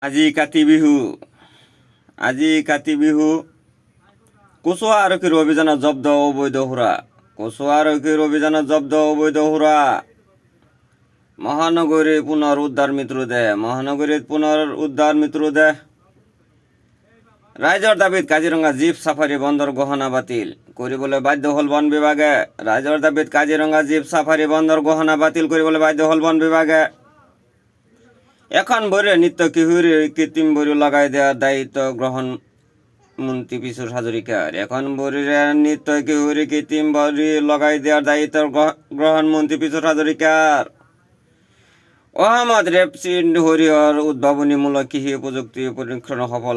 আজি কাতি বিহু কচুয়া আৰক্ষীৰ অভিযানত জব্দ অবৈধ সুৰা মহানগৰীত পুনৰ উদ্ধাৰ মৃতদেহ ৰাইজৰ দাবীত কাজিৰঙা জীপ চাফাৰী বন্দৰ গহনা বাতিল কৰিবলৈ বাধ্য হ'ল বন বিভাগে এখন বইরে নিত্য কিশোরী কৃত্রিম বইরে লাগাই দেওয়ার দায়িত্ব গ্রহণ মন্ত্রী পিছুর হাজরিকার অহমদ রেপসিড হরিহর উদ্ভাবনীমূলক কৃষি প্রযুক্তি পরীক্ষণ সফল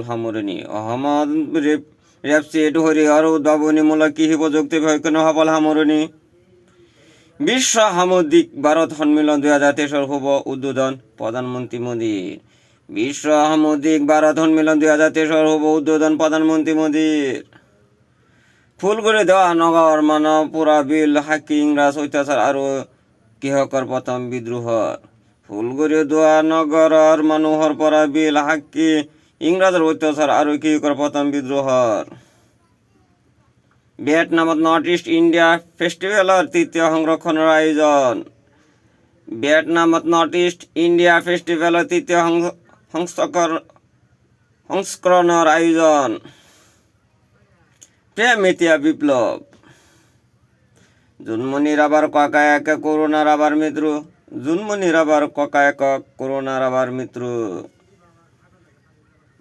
সামৰণি বিশ্ব সামুদ্রিক ভারত সন্মিলন 2023 শুভ উদ্বোধন প্রধানমন্ত্রী মোদীর ফুলগুড়ি দেওয়া নগর মানপুরা বিল হাকি ইংরাজ অত্যাচার আৰু কৃষকৰ প্ৰথম বিদ্ৰোহৰ ফুলগুড়ি দেওয়া নগৰৰ মানুহৰ পৰা বিল হাকি ইংৰাজৰ অত্যাচাৰ আৰু কৃষকৰ প্ৰথম বিদ্ৰোহৰ ভিয়েটনামত নৰ্থ ইষ্ট ইণ্ডিয়া ফেষ্টিভেলৰ তৃতীয় সংস্কৰণৰ আয়োজন প্ৰেম এতিয়া বিপ্লৱ জুনমণিৰ আবার ককায়েকে করোনার আবার মৃত্যু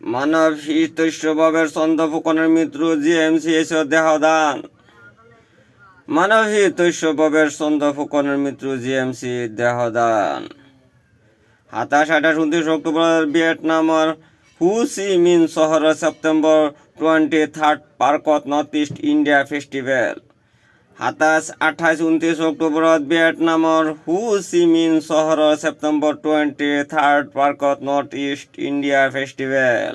মানৱ হিতৈষভাৱে চন্দ্ৰ ফুকনৰ মৃত্যু জিএমচিএইচত দেহদান সাতাশ 29 অক্টোবৰ ভিয়েটনামৰ হু চি মিন চহৰৰ ছেপ্টেম্বৰ 23 পাৰ্কত নৰ্থ ইষ্ট ইণ্ডিয়া ফেষ্টিভেল 28 অক্টোবৰত ভিয়েটনামৰ হু চি মিন চহৰৰ ছেপ্টেম্বৰ 23 পাৰ্কত নৰ্থ ইষ্ট ইণ্ডিয়া ফেষ্টিভেল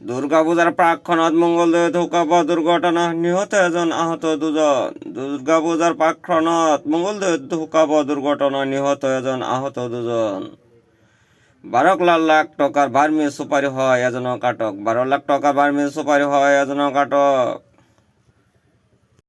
দুৰ্গা পূজাৰ প্ৰাকক্ষণত মংগলদৈত শোকাবহ দুৰ্ঘটনা নিহত এজন আহত দুজন 12 লাখ টকাৰ বাৰ্মিজ চুপাৰি হয় এজনক আটক